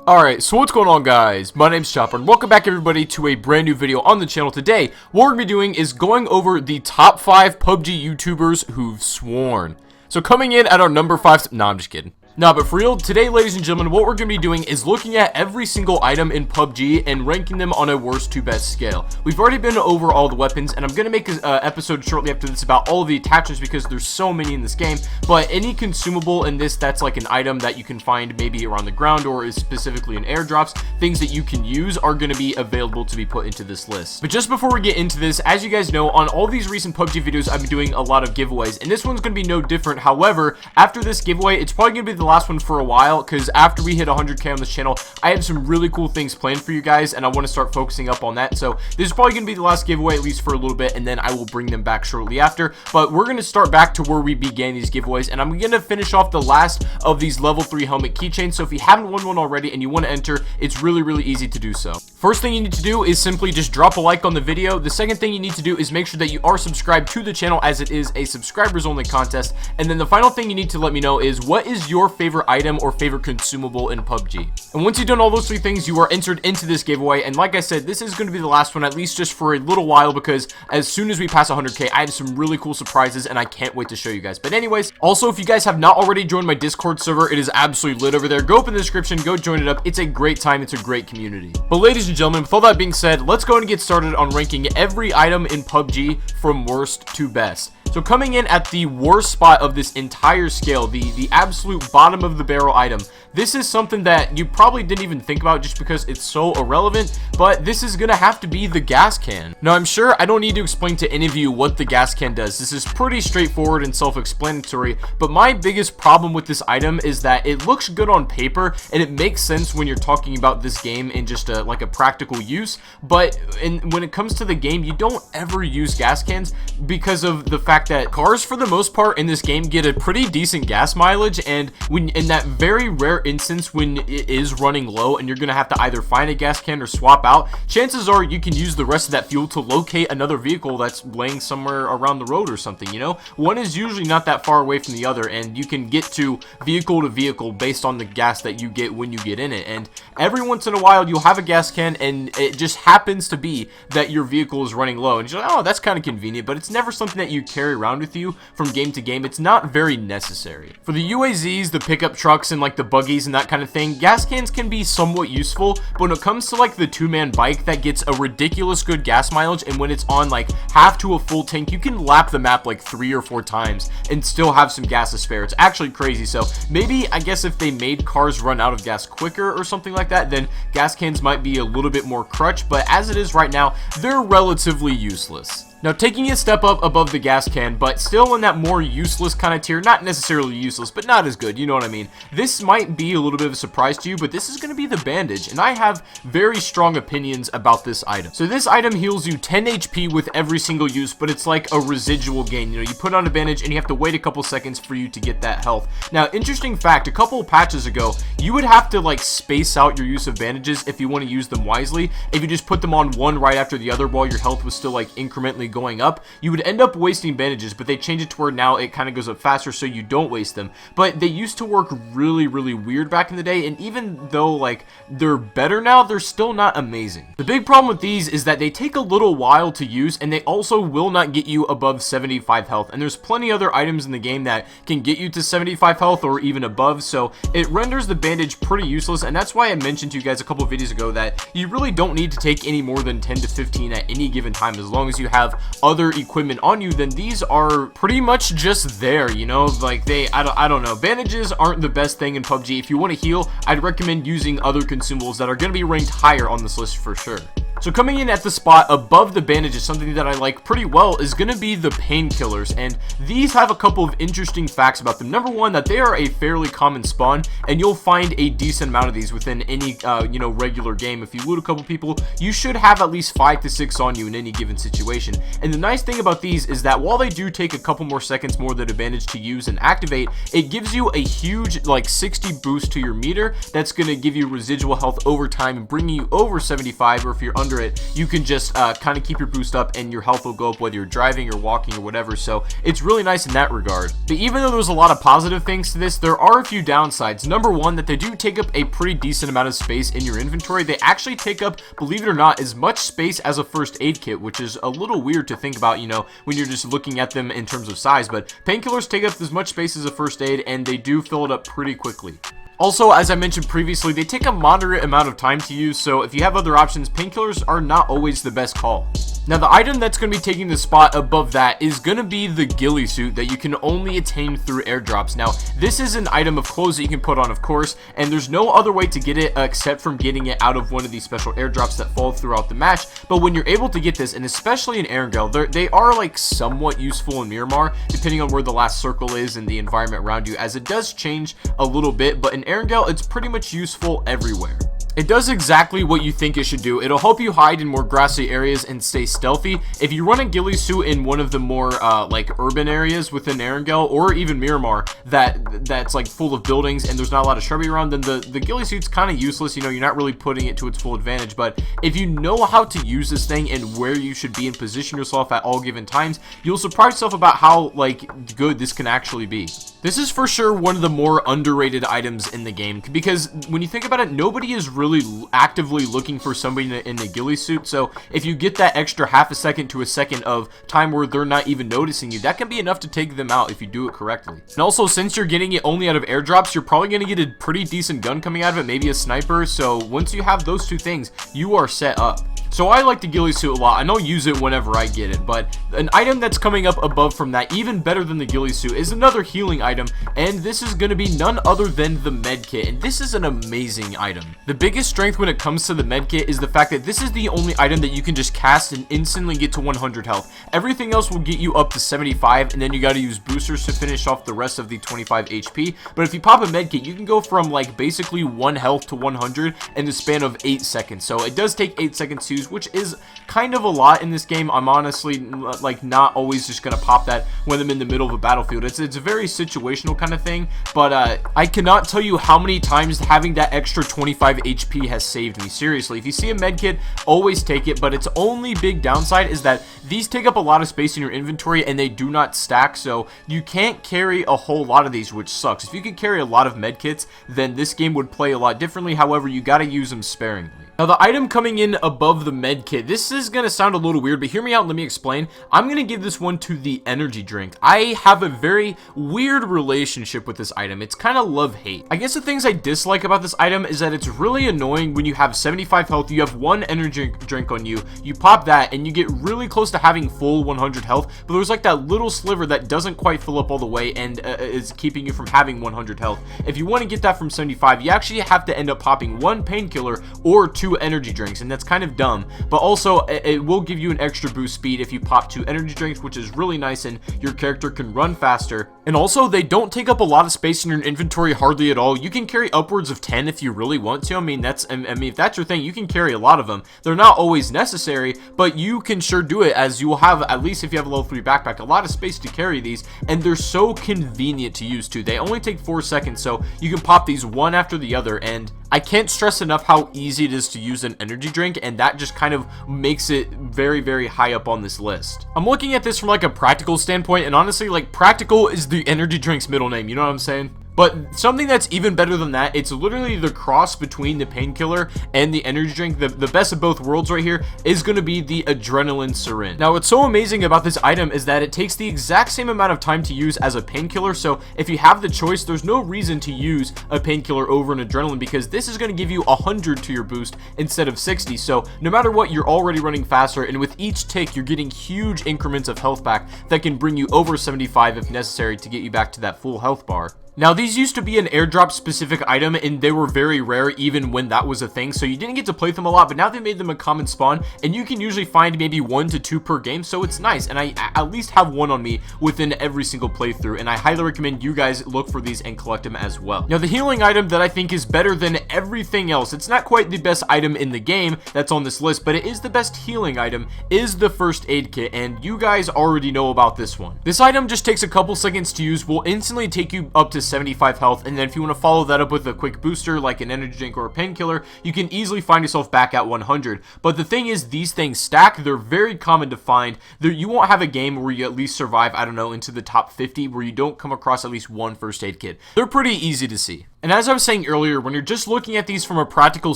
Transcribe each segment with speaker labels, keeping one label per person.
Speaker 1: Alright, so what's going on, guys? My name's Chopper, and welcome back everybody to a brand new video on the channel. Today, what we're going to be doing is going over the top 5 PUBG YouTubers who've sworn. So coming in at our number 5... Nah, I'm just kidding. Nah, but for real, today, ladies and gentlemen, what we're going to be doing is looking at every single item in PUBG and ranking them on a worst to best scale. We've already been over all the weapons, and I'm going to make an episode shortly after this about all of the attachments because there's so many in this game, but any consumable in this that's like an item that you can find maybe around the ground or is specifically in airdrops, things that you can use are going to be available to be put into this list. But just before we get into this, as you guys know, on all these recent PUBG videos, I've been doing a lot of giveaways, and this one's going to be no different. However, after this giveaway, it's probably going to be the last one for a while, because after we hit 100k on this channel, I have some really cool things planned for you guys, and I want to start focusing up on that. So this is probably going to be the last giveaway, at least for a little bit, and then I will bring them back shortly after. But we're going to start back to where we began these giveaways, and I'm going to finish off the last of these level 3 helmet keychains. So if you haven't won one already and you want to enter, it's really easy to do so. First thing you need to do is simply just drop a like on the video. The second thing you need to do is make sure that you are subscribed to the channel, as it is a subscribers only contest. And then the final thing you need to let me know is, what is your favorite item or favorite consumable in PUBG? And once you've done all those 3 things, you are entered into this giveaway. And like I said, this is going to be the last one, at least just for a little while, because as soon as we pass 100k, I have some really cool surprises and I can't wait to show you guys. But anyways, also, if you guys have not already joined my Discord server, it is absolutely lit over there. Go up in the description, go join it up. It's a great time, it's a great community. But ladies and gentlemen, with all that being said, let's go and get started on ranking every item in PUBG from worst to best. So coming in at the worst spot of this entire scale, the absolute bottom of the barrel item, this is something that you probably didn't even think about just because it's so irrelevant, but this is gonna have to be the gas can. Now, I'm sure I don't need to explain to any of you what the gas can does. This is pretty straightforward and self-explanatory, but my biggest problem with this item is that it looks good on paper and it makes sense when you're talking about this game in just like a practical use, but when it comes to the game, you don't ever use gas cans because of the fact that cars, for the most part in this game, get a pretty decent gas mileage, and when in that very rare instance when it is running low and you're gonna have to either find a gas can or swap out, chances are you can use the rest of that fuel to locate another vehicle that's laying somewhere around the road or something, you know? One is usually not that far away from the other, and you can get to vehicle based on the gas that you get when you get in it. And every once in a while you'll have a gas can and it just happens to be that your vehicle is running low, and you're like, oh, that's kind of convenient, but it's never something that you carry around with you from game to game. It's not very necessary. For the UAZs, the pickup trucks, and like the buggies and that kind of thing, gas cans can be somewhat useful, but when it comes to like the 2-man bike that gets a ridiculous good gas mileage, and when it's on like half to a full tank, you can lap the map like 3 or 4 times and still have some gas to spare. It's actually crazy. So maybe, I guess, if they made cars run out of gas quicker or something like that, then gas cans might be a little bit more crutch, but as it is right now, they're relatively useless. Now, taking a step up above the gas can, but still in that more useless kind of tier, not necessarily useless, but not as good, you know what I mean? This might be a little bit of a surprise to you, but this is going to be the Bandage, and I have very strong opinions about this item. So this item heals you 10 HP with every single use, but it's like a residual gain. You know, you put on a Bandage and you have to wait a couple seconds for you to get that health. Now, interesting fact, a couple of patches ago, you would have to like space out your use of bandages if you want to use them wisely. If you just put them on one right after the other while your health was still like incrementally going up, you would end up wasting bandages, but they changed it to where now it kind of goes up faster so you don't waste them. But they used to work really weird back in the day, and even though like they're better now, they're still not amazing. The big problem with these is that they take a little while to use, and they also will not get you above 75 health, and there's plenty other items in the game that can get you to 75 health or even above, so it renders the Bandage pretty useless. And that's why I mentioned to you guys a couple of videos ago that you really don't need to take any more than 10 to 15 at any given time. As long as you have other equipment on you, then these are pretty much just there, you know? Like I don't know, bandages aren't the best thing in PUBG. If you want to heal, I'd recommend using other consumables that are going to be ranked higher on this list for sure. So coming in at the spot above the Bandages, something that I like pretty well, is going to be the Painkillers, and these have a couple of interesting facts about them. Number one, that they are a fairly common spawn, and you'll find a decent amount of these within any you know, regular game. If you loot a couple people, you should have at least 5 to 6 on you in any given situation. And the nice thing about these is that while they do take a couple more seconds more than a Bandage to use and activate, it gives you a huge like 60 boost to your meter that's going to give you residual health over time and bring you over 75, or if you're under under it, you can just kind of keep your boost up and your health will go up whether you're driving or walking or whatever. So it's really nice in that regard. But even though there's a lot of positive things to this, there are a few downsides. Number one, that they do take up a pretty decent amount of space in your inventory. They actually take up, believe it or not, as much space as a first aid kit, which is a little weird to think about, you know, when you're just looking at them in terms of size. But painkillers take up as much space as a first aid, and they do fill it up pretty quickly. Also, as I mentioned previously, they take a moderate amount of time to use, so if you have other options, painkillers are not always the best call. Now, the item that's going to be taking the spot above that is going to be the Hillie Suit that you can only attain through airdrops. Now, this is an item of clothes that you can put on, of course, and there's no other way to get it except from getting it out of one of these special airdrops that fall throughout the match. But when you're able to get this, and especially in Erangel, they are like somewhat useful in Miramar, depending on where the last circle is and the environment around you, as it does change a little bit, but in Erangel, it's pretty much useful everywhere. It does exactly what you think it should do. It'll help you hide in more grassy areas and stay stealthy. If you run a Hillie Suit in one of the more like urban areas within Erangel or even Miramar that's like full of buildings and there's not a lot of shrubbery around, then the Hillie Suit's kind of useless. You know, you're not really putting it to its full advantage. But if you know how to use this thing and where you should be and position yourself at all given times, you'll surprise yourself about how like good this can actually be. This is for sure one of the more underrated items in the game, because when you think about it, nobody is really actively looking for somebody in a Hillie Suit. So if you get that extra half a second to a second of time where they're not even noticing you, that can be enough to take them out if you do it correctly. And also, since you're getting it only out of airdrops, you're probably going to get a pretty decent gun coming out of it, maybe a sniper. So once you have those two things, you are set up. So I like the Hillie Suit a lot, and I'll use it whenever I get it, but an item that's coming up above from that, even better than the Hillie Suit, is another healing item, and this is going to be none other than the medkit, and this is an amazing item. The biggest strength when it comes to the medkit is the fact that this is the only item that you can just cast and instantly get to 100 health. Everything else will get you up to 75, and then you got to use boosters to finish off the rest of the 25 HP, but if you pop a medkit, you can go from like basically 1 health to 100 in the span of 8 seconds, so it does take 8 seconds to use, which is kind of a lot in this game. I'm honestly like not always just gonna pop that when I'm in the middle of a battlefield. It's a very situational kind of thing, but I cannot tell you how many times having that extra 25 HP has saved me. Seriously, if you see a medkit, always take it, but its only big downside is that these take up a lot of space in your inventory and they do not stack, so you can't carry a whole lot of these, which sucks. If you could carry a lot of medkits, then this game would play a lot differently. However, you gotta use them sparingly. Now, the item coming in above the medkit, this is going to sound a little weird, but hear me out and let me explain. I'm going to give this one to the energy drink. I have a very weird relationship with this item. It's kind of love-hate. I guess the things I dislike about this item is that it's really annoying when you have 75 health, you have one energy drink on you, you pop that, and you get really close to having full 100 health, but there's like that little sliver that doesn't quite fill up all the way and is keeping you from having 100 health. If you want to get that from 75, you actually have to end up popping 1 painkiller or 2 energy drinks, and that's kind of dumb, but also it will give you an extra boost speed if you pop 2 energy drinks, which is really nice, and your character can run faster. And also, they don't take up a lot of space in your inventory, hardly at all. You can carry upwards of 10 if you really want to. I mean, if that's your thing, you can carry a lot of them. They're not always necessary, but you can sure do it, as you will have, at least if you have a level 3 backpack, a lot of space to carry these, and they're so convenient to use too. They only take 4 seconds, so you can pop these one after the other, and I can't stress enough how easy it is to use an energy drink, and that just kind of makes it very, very high up on this list. I'm looking at this from like a practical standpoint, and honestly, like, practical is the energy drink's middle name, you know what I'm saying? But something that's even better than that, it's literally the cross between the painkiller and the energy drink. The best of both worlds right here is going to be the adrenaline syringe. Now, what's so amazing about this item is that it takes the exact same amount of time to use as a painkiller. So if you have the choice, there's no reason to use a painkiller over an adrenaline, because this is going to give you 100 to your boost instead of 60. So no matter what, you're already running faster, and with each tick, you're getting huge increments of health back that can bring you over 75 if necessary to get you back to that full health bar. Now, these used to be an airdrop specific item, and they were very rare even when that was a thing, so you didn't get to play them a lot, but now they made them a common spawn, and you can usually find maybe 1 to 2 per game, so it's nice, and I at least have one on me within every single playthrough, and I highly recommend you guys look for these and collect them as well. Now, the healing item that I think is better than everything else, it's not quite the best item in the game that's on this list, but it is the best healing item, is the first aid kit, and you guys already know about this one. This item just takes a couple seconds to use, will instantly take you up to 75 health, and then if you want to follow that up with a quick booster like an energy drink or a painkiller, you can easily find yourself back at 100. But the thing is, these things stack. They're very common to find. You won't have a game where you at least survive, I don't know, into the top 50 where you don't come across at least one first aid kit. They're pretty easy to see. And as I was saying earlier, when you're just looking at these from a practical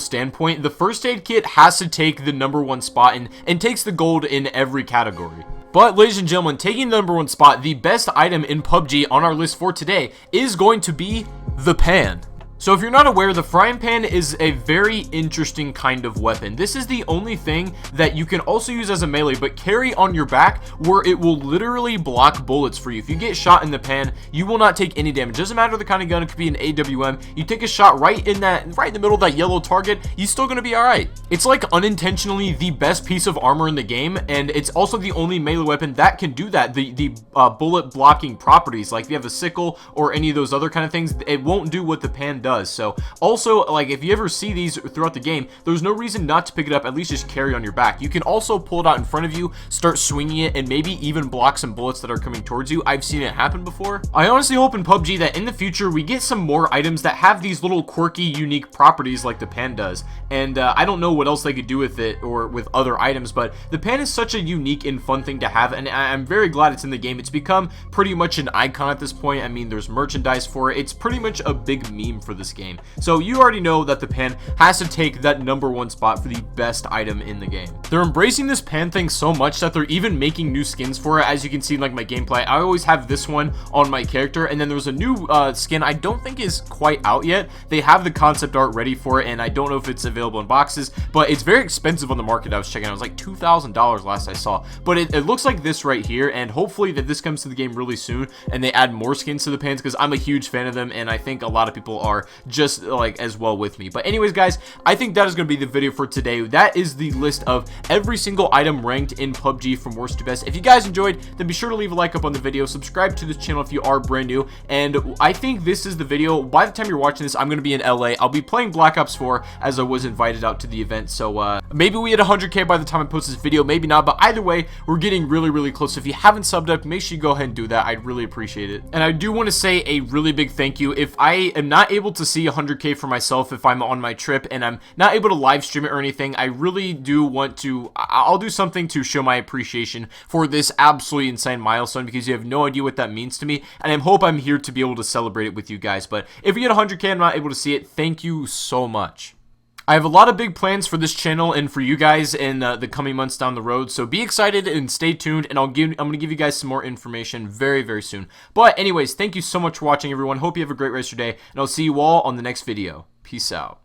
Speaker 1: standpoint, the first aid kit has to take the #1 spot and takes the gold in every category. But ladies and gentlemen, taking the #1 spot, the best item in PUBG on our list for today is going to be the pan. So if you're not aware, the frying pan is a very interesting kind of weapon. This is the only thing that you can also use as a melee, but carry on your back, where it will literally block bullets for you. If you get shot in the pan, you will not take any damage. Doesn't matter the kind of gun, it could be an AWM. You take a shot right in the middle of that yellow target, you're still gonna be alright. It's like unintentionally the best piece of armor in the game, and it's also the only melee weapon that can do that. The bullet blocking properties, like if you have a sickle or any of those other kind of things, it won't do what the pan does. So also, like, if you ever see these throughout the game, there's no reason not to pick it up. At least just carry on your back. You can also pull it out in front of you, start swinging it, and maybe even block some bullets that are coming towards you. I've seen it happen before. I honestly hope in PUBG that in the future we get some more items that have these little quirky, unique properties like the pan does. And I don't know what else they could do with it or with other items, but the pan is such a unique and fun thing to have, and I'm very glad it's in the game. It's become pretty much an icon at this point. I mean, there's merchandise for it. It's pretty much a big meme for this game. So you already know that the pan has to take that #1 spot for the best item in the game. They're embracing this pan thing so much that they're even making new skins for it. As you can see in like my gameplay, I always have this one on my character, and then there's a new skin I don't think is quite out yet. They have the concept art ready for it, and I don't know if it's available in boxes, but it's very expensive on the market. I was checking out, it was like $2,000 last I saw, but it looks like this right here, and hopefully that this comes to the game really soon and they add more skins to the pans, because I'm a huge fan of them, and I think a lot of people are just like as well with me. But anyways, guys, I think that is going to be the video for today. That is the list of every single item ranked in PUBG from worst to best. If you guys enjoyed, then be sure to leave a like up on the video, subscribe to this channel if you are brand new, and I think this is the video. By the time you're watching this, I'm going to be in LA. I'll be playing Black Ops 4 as I was invited out to the event, so maybe we hit 100k by the time I post this video, maybe not, but either way, we're getting really close. If you haven't subbed up, make sure you go ahead and do that. I'd really appreciate it. And I do want to say a really big thank you. If I am not able to see 100k for myself, if I'm on my trip and I'm not able to live stream it or anything, I really do want to, I'll do something to show my appreciation for this absolutely insane milestone, because you have no idea what that means to me, and I hope I'm here to be able to celebrate it with you guys. But if you get 100k and I'm not able to see it, thank you so much. I have a lot of big plans for this channel and for you guys in the coming months down the road, so be excited and stay tuned, and I'm going to give you guys some more information very soon. But anyways, thank you so much for watching, everyone. Hope you have a great rest of your day, and I'll see you all on the next video. Peace out.